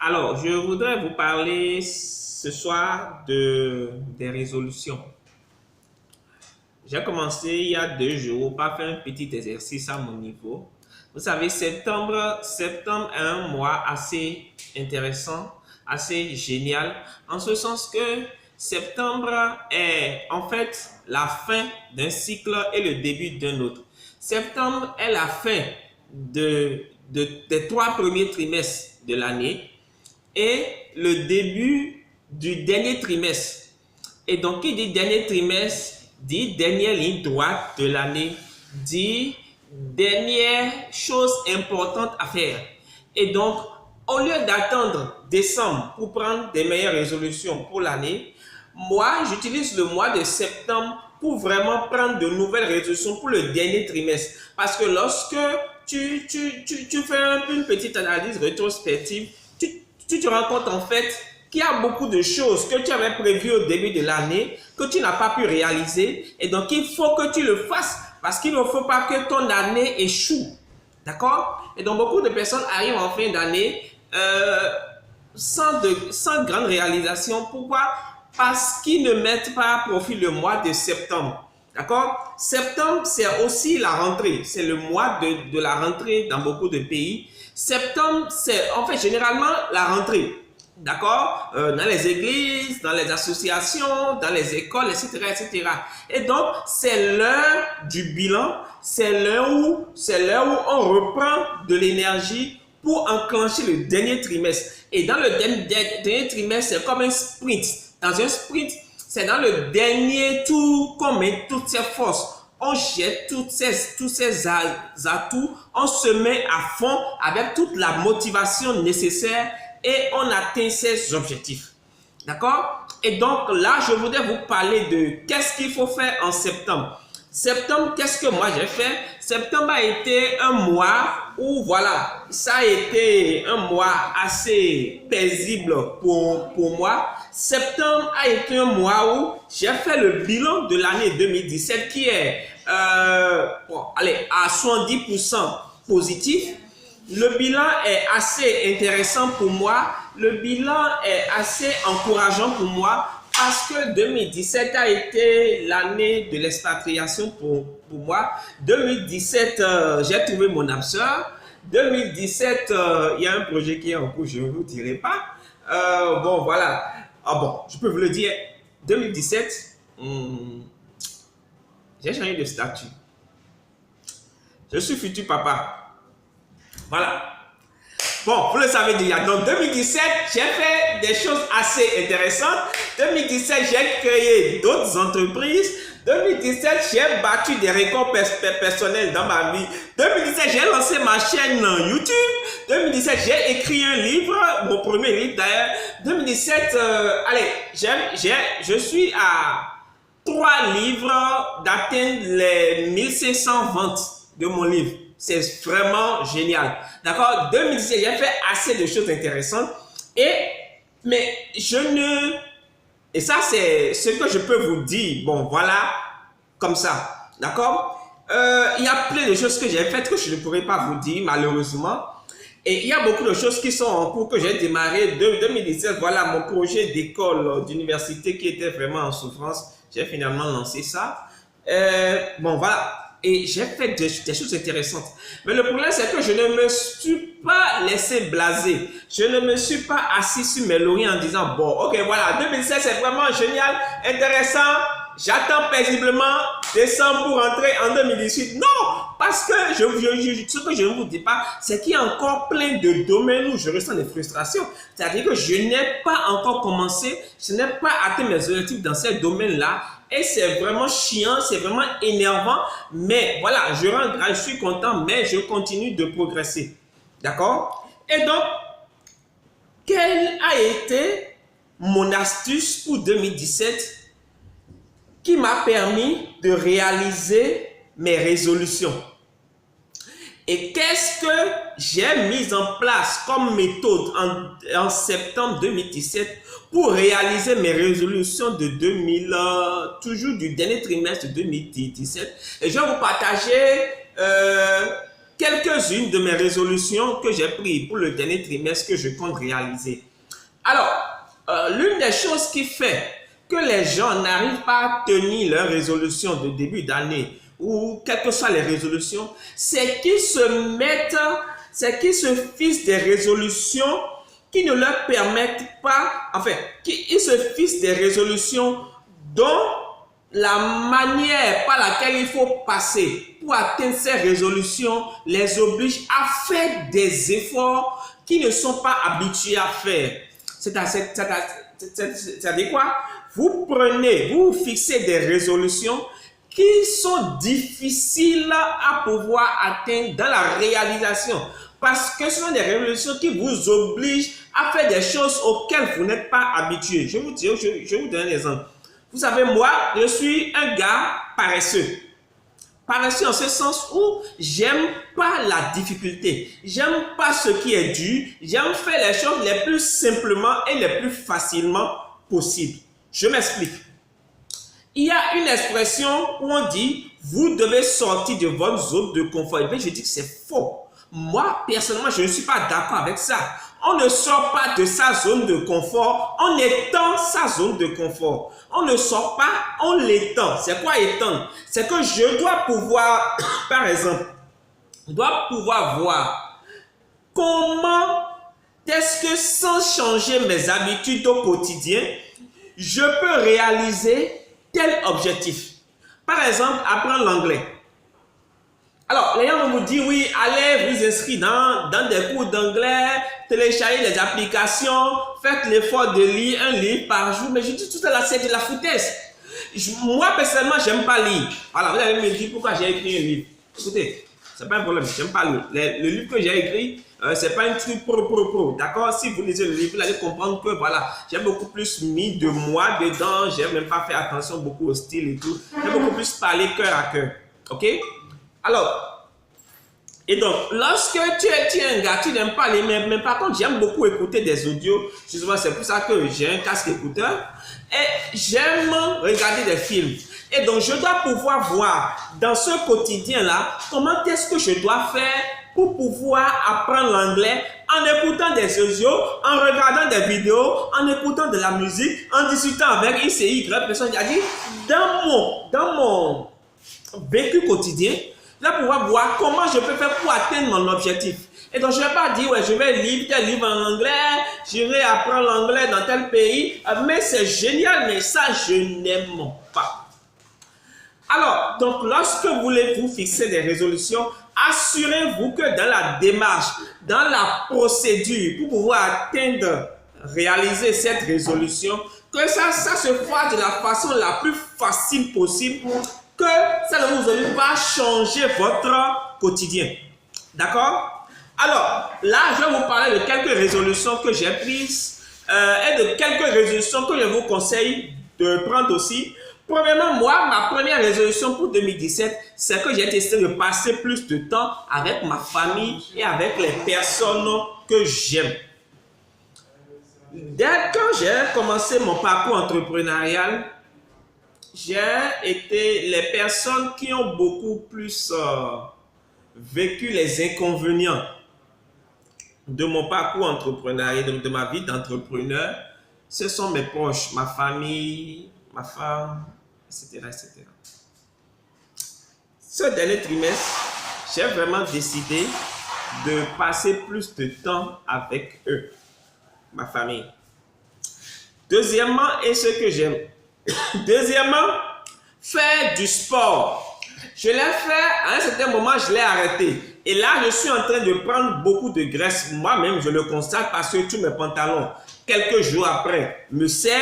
Alors, je voudrais vous parler ce soir des résolutions. J'ai commencé il y a 2 jours par faire un petit exercice à mon niveau. Vous savez, septembre est un mois assez intéressant, assez génial, en ce sens que septembre est en fait la fin d'un cycle et le début d'un autre. Septembre est la fin des 3 premiers trimestres de l'année et le début du dernier trimestre. Et donc, qui dit dernier trimestre, dit dernière ligne droite de l'année, dit dernière chose importante à faire. Et donc, au lieu d'attendre décembre pour prendre des meilleures résolutions pour l'année, moi, j'utilise le mois de septembre pour vraiment prendre de nouvelles résolutions pour le dernier trimestre. Parce que lorsque tu fais une petite analyse rétrospective, tu te rends compte en fait qu'il y a beaucoup de choses que tu avais prévues au début de l'année que tu n'as pas pu réaliser et donc il faut que tu le fasses parce qu'il ne faut pas que ton année échoue. D'accord? Et donc beaucoup de personnes arrivent en fin d'année sans grande réalisation. Pourquoi? Parce qu'ils ne mettent pas à profit le mois de septembre. D'accord? Septembre, c'est aussi la rentrée. C'est le mois de la rentrée dans beaucoup de pays. Septembre, c'est en fait généralement la rentrée. D'accord? Dans les églises, dans les associations, dans les écoles, etc., etc. Et donc, c'est l'heure du bilan. C'est l'heure où on reprend de l'énergie pour enclencher le dernier trimestre. Et dans le dernier trimestre, c'est comme un sprint. Dans un sprint, c'est dans le dernier tour qu'on met toutes ses forces. On jette tous ces atouts, on se met à fond avec toute la motivation nécessaire et on atteint ses objectifs. D'accord? Et donc là, je voudrais vous parler de qu'est-ce qu'il faut faire en septembre. Septembre, qu'est-ce que moi j'ai fait? Septembre a été un mois où, voilà, ça a été un mois assez paisible pour moi. Septembre a été un mois où j'ai fait le bilan de l'année 2017 qui est à 70% positif. Le bilan est assez intéressant pour moi. Le bilan est assez encourageant pour moi. Parce que 2017 a été l'année de l'expatriation pour moi. 2017, j'ai trouvé mon âme sœur. 2017, il y a un projet qui est en cours, je ne vous dirai pas. Bon, voilà. Ah bon, je peux vous le dire. 2017, j'ai changé de statut. Je suis futur papa. Voilà. Bon, vous le savez déjà. Donc, 2017, j'ai fait des choses assez intéressantes. 2017, j'ai créé d'autres entreprises. 2017, j'ai battu des records personnels dans ma vie. 2017, j'ai lancé ma chaîne YouTube. 2017, j'ai écrit un livre, mon premier livre d'ailleurs. 2017, je suis à 3 livres d'atteindre les 1500 ventes de mon livre. C'est vraiment génial. D'accord? 2017, j'ai fait assez de choses intéressantes. Et ça, c'est ce que je peux vous dire. Bon, voilà, comme ça. D'accord? Il y a plein de choses que j'ai faites que je ne pourrais pas vous dire, malheureusement. Et il y a beaucoup de choses qui sont en cours que j'ai démarré. 2017, voilà, mon projet d'école, d'université qui était vraiment en souffrance. J'ai finalement lancé ça. Bon, voilà. Et j'ai fait des choses intéressantes. Mais le problème, c'est que je ne me suis pas laissé blaser. Je ne me suis pas assis sur mes lauriers en disant, bon, ok, voilà, 2016, c'est vraiment génial, intéressant. J'attends paisiblement décembre pour rentrer en 2018. Non, parce que ce que je ne vous dis pas, c'est qu'il y a encore plein de domaines où je ressens des frustrations. C'est-à-dire que je n'ai pas encore commencé, je n'ai pas atteint mes objectifs dans ces domaines-là. Et c'est vraiment chiant, c'est vraiment énervant. Mais voilà, je rends grâce, je suis content, mais je continue de progresser. D'accord? Et donc, quelle a été mon astuce pour 2017 qui m'a permis de réaliser mes résolutions? Et qu'est-ce que j'ai mis en place comme méthode en septembre 2017 pour réaliser mes résolutions de toujours du dernier trimestre 2017? Et je vais vous partager quelques-unes de mes résolutions que j'ai prises pour le dernier trimestre que je compte réaliser. Alors, l'une des choses qui fait que les gens n'arrivent pas à tenir leurs résolutions de début d'année ou quelles que soient les résolutions, c'est qu'ils se fixent des résolutions qui ne leur permettent pas, qu'ils se fixent des résolutions dont la manière par laquelle il faut passer pour atteindre ces résolutions les oblige à faire des efforts qu'ils ne sont pas habitués à faire. C'est-à-dire quoi? Vous vous fixez des résolutions qui sont difficiles à pouvoir atteindre dans la réalisation. Parce que ce sont des résolutions qui vous obligent à faire des choses auxquelles vous n'êtes pas habitué. Je vais vous donner un exemple. Vous savez, moi, je suis un gars paresseux. Paresseux en ce sens où j'aime pas la difficulté. J'aime pas ce qui est dur. J'aime faire les choses les plus simplement et les plus facilement possible. Je m'explique. Il y a une expression où on dit « vous devez sortir de votre zone de confort ». Et bien, je dis que c'est faux. Moi, personnellement, je ne suis pas d'accord avec ça. On ne sort pas de sa zone de confort, on étend sa zone de confort. On ne sort pas, on l'étend. C'est quoi étendre? C'est que je dois pouvoir, par exemple, je dois pouvoir voir comment est-ce que sans changer mes habitudes au quotidien, je peux réaliser tel objectif. Par exemple, apprendre l'anglais. Alors, les gens vont vous dire, oui, allez vous inscrire dans des cours d'anglais, télécharger les applications, faites l'effort de lire un livre par jour. Mais je dis tout ça là, c'est de la foutaise. Moi, personnellement, j'aime pas lire. Voilà, vous allez me dire pourquoi j'ai écrit un livre. Écoutez, c'est pas un problème, j'aime pas lire. Le livre que j'ai écrit, c'est pas un truc pro. D'accord? Si vous lisez le livre, vous allez comprendre que voilà, j'ai beaucoup plus mis de moi dedans, j'ai même pas fait attention beaucoup au style et tout. J'ai beaucoup plus parlé cœur à cœur. Ok? Alors, et donc, lorsque tu es un gars, tu n'aimes pas les mêmes, mais par contre, j'aime beaucoup écouter des audios. Justement, c'est pour ça que j'ai un casque écouteur. Et j'aime regarder des films. Et donc, je dois pouvoir voir dans ce quotidien-là, comment est-ce que je dois faire pour pouvoir apprendre l'anglais en écoutant des audios, en regardant des vidéos, en écoutant de la musique, en discutant avec X et Y personne. C'est-à-dire, dans mon vécu quotidien, je vais pouvoir voir comment je peux faire pour atteindre mon objectif. Et donc, je ne vais pas dire, ouais, je vais lire tel livre en anglais, je vais apprendre l'anglais dans tel pays, mais c'est génial, mais ça, je n'aime pas. Alors, donc, lorsque vous voulez vous fixer des résolutions, assurez-vous que dans la démarche, dans la procédure, pour pouvoir réaliser cette résolution, que ça se fasse de la façon la plus facile possible, que ça ne vous oblige pas à changer votre quotidien. D'accord? Alors, là, je vais vous parler de quelques résolutions que j'ai prises et de quelques résolutions que je vous conseille de prendre aussi. Premièrement, moi, ma première résolution pour 2017, c'est que j'ai décidé de passer plus de temps avec ma famille et avec les personnes que j'aime. Dès que j'ai commencé mon parcours entrepreneurial, j'ai été les personnes qui ont beaucoup plus vécu les inconvénients de mon parcours entrepreneurial, de ma vie d'entrepreneur. Ce sont mes proches, ma famille, ma femme, etc. Ce dernier trimestre, j'ai vraiment décidé de passer plus de temps avec eux, ma famille. Deuxièmement, et ce que j'aime, deuxièmement, faire du sport. Je l'ai fait, à un certain moment, je l'ai arrêté. Et là, je suis en train de prendre beaucoup de graisse. Moi-même, je le constate parce que tous mes pantalons, quelques jours après, me serrent.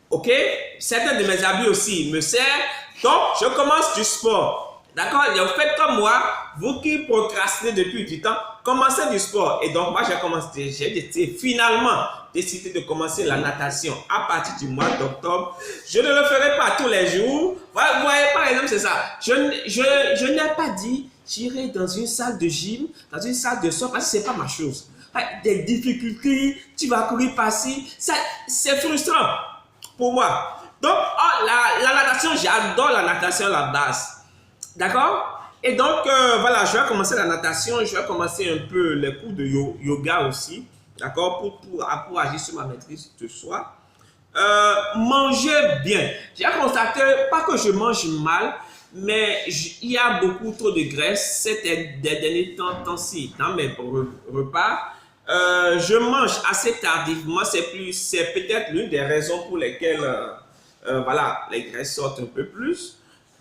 Ok? Certains de mes habits aussi me serrent. Donc, je commence du sport. D'accord? Et vous faites comme moi, vous qui procrastinez depuis du temps, commencez du sport. Et donc, moi, j'ai finalement décidé de commencer la natation à partir du mois d'octobre. Je ne le ferai pas tous les jours. Vous voyez, par exemple, c'est ça. Je n'ai pas dit, j'irai dans une salle de gym, dans une salle de sport, parce que ce n'est pas ma chose. Des difficultés, tu vas courir par-ci, c'est frustrant pour moi. Donc, la natation, j'adore la natation à la base. D'accord? Et donc, voilà, je vais commencer la natation, je vais commencer un peu les cours de yoga aussi, d'accord, pour agir sur ma maîtrise de soi. Manger bien. J'ai constaté, pas que je mange mal, mais il y a beaucoup trop de graisse des derniers temps-ci dans mes repas. Je mange assez tardivement, c'est peut-être l'une des raisons pour lesquelles voilà, les graisses sortent un peu plus.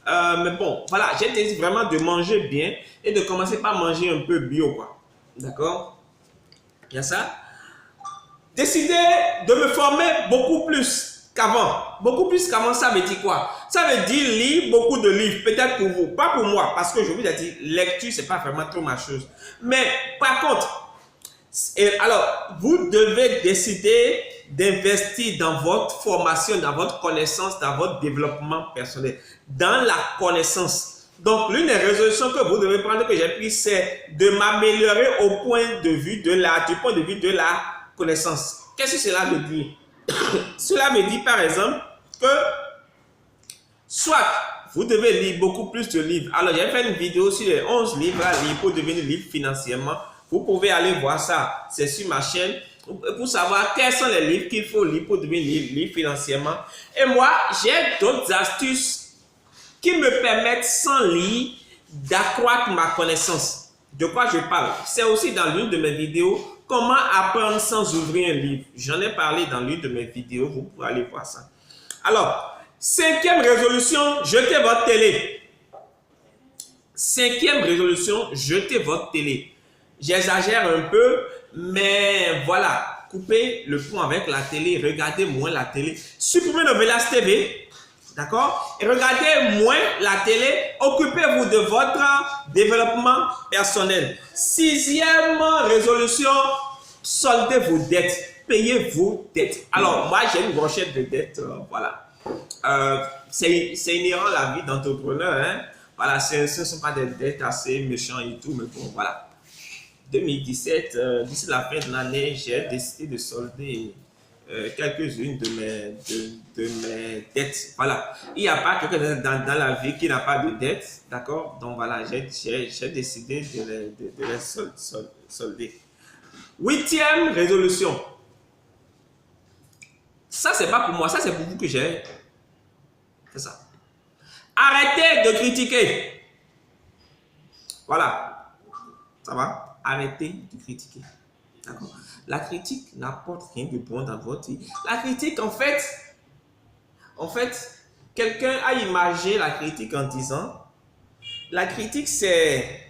Mais bon, voilà, j'ai décidé vraiment de manger bien et de commencer par manger un peu bio, quoi. D'accord? Il y a ça. Décider de me former beaucoup plus qu'avant. Beaucoup plus qu'avant, ça veut dire quoi? Ça veut dire lire beaucoup de livres, peut-être pour vous, pas pour moi, parce que je vous ai dit, lecture, c'est pas vraiment trop ma chose. Mais par contre, alors, vous devez décider d'investir dans votre formation, dans votre connaissance, dans votre développement personnel, dans la connaissance. Donc, l'une des résolutions que vous devez prendre, que j'ai prise, c'est de m'améliorer au point de vue du point de vue de la connaissance. Qu'est-ce que cela veut dire? Cela veut dire, par exemple, que soit vous devez lire beaucoup plus de livres. Alors, j'ai fait une vidéo sur les 11 livres à lire pour devenir libre financièrement. Vous pouvez aller voir ça, c'est sur ma chaîne, pour savoir quels sont les livres qu'il faut lire pour devenir libre financièrement. Et moi, j'ai d'autres astuces qui me permettent, sans lire, d'accroître ma connaissance. De quoi je parle? C'est aussi dans l'une de mes vidéos, comment apprendre sans ouvrir un livre. J'en ai parlé dans l'une de mes vidéos, vous pouvez aller voir ça. Alors, 5e résolution, jetez votre télé. 5e résolution, jetez votre télé. J'exagère un peu, mais voilà, coupez le pont avec la télé, regardez moins la télé. Supprimez Novelas TV, d'accord? Et regardez moins la télé, occupez-vous de votre développement personnel. 6e résolution, soldez vos dettes, payez vos dettes. Alors, moi, j'ai une brochette de dettes, voilà. C'est inhérent à la vie d'entrepreneur, hein? Voilà, ce ne sont pas des dettes assez méchantes et tout, mais bon, voilà. 2017, d'ici la fin de l'année, j'ai décidé de solder quelques-unes de mes dettes. Voilà. Il n'y a pas quelqu'un dans la vie qui n'a pas de dettes. D'accord? Donc voilà, j'ai décidé de les solder. 8e résolution. Ça, c'est pas pour moi. Ça, c'est pour vous que j'ai fait ça. Arrêtez de critiquer. Voilà. Ça va? Arrêtez de critiquer. D'accord? La critique n'apporte rien de bon dans votre vie. La critique, en fait, quelqu'un a imagé la critique en disant, la critique, c'est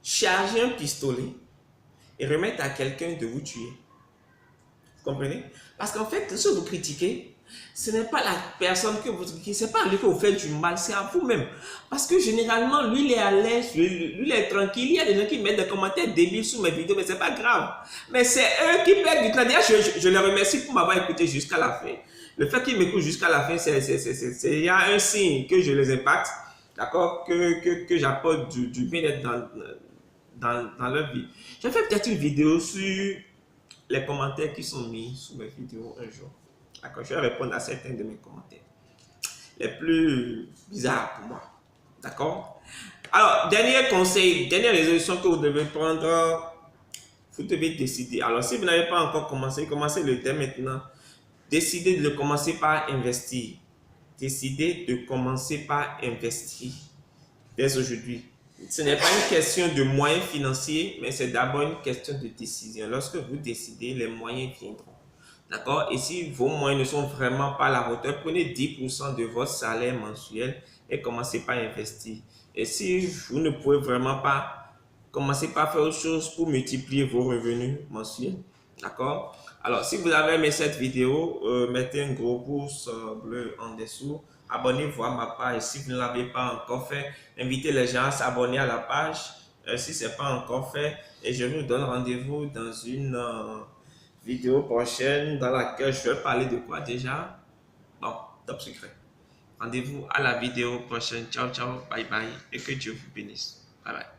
charger un pistolet et remettre à quelqu'un de vous tuer. Vous comprenez? Parce qu'en fait, si vous critiquez, ce n'est pas la personne que vous critiquez, ce n'est pas lui que vous faites du mal, c'est à vous-même. Parce que généralement, lui, il est à l'aise, lui, il est tranquille. Il y a des gens qui mettent des commentaires débiles sous mes vidéos, mais ce n'est pas grave. Mais c'est eux qui perdent du temps. D'ailleurs, je les remercie pour m'avoir écouté jusqu'à la fin. Le fait qu'ils m'écoutent jusqu'à la fin, il y a un signe que je les impacte, d'accord, que j'apporte du bien-être dans leur vie. J'ai fait peut-être une vidéo sur les commentaires qui sont mis sous mes vidéos un jour. D'accord, je vais répondre à certains de mes commentaires les plus bizarres pour moi. D'accord? Alors, dernier conseil, dernière résolution que vous devez prendre, vous devez décider. Alors, si vous n'avez pas encore commencé, commencez le dès maintenant. Décidez de commencer par investir. Décidez de commencer par investir dès aujourd'hui. Ce n'est pas une question de moyens financiers, mais c'est d'abord une question de décision. Lorsque vous décidez, les moyens viendront. D'accord? Et si vos moyens ne sont vraiment pas à la hauteur, prenez 10% de votre salaire mensuel et commencez par investir. Et si vous ne pouvez vraiment pas, commencez par faire autre chose pour multiplier vos revenus mensuels. D'accord? Alors, si vous avez aimé cette vidéo, mettez un gros pouce bleu en dessous. Abonnez-vous à ma page si vous ne l'avez pas encore fait. Invitez les gens à s'abonner à la page si ce n'est pas encore fait. Et je vous donne rendez-vous dans une vidéo prochaine dans laquelle je vais parler de quoi déjà? Bon, top secret. Rendez-vous à la vidéo prochaine. Ciao, ciao, bye bye et que Dieu vous bénisse. Bye bye.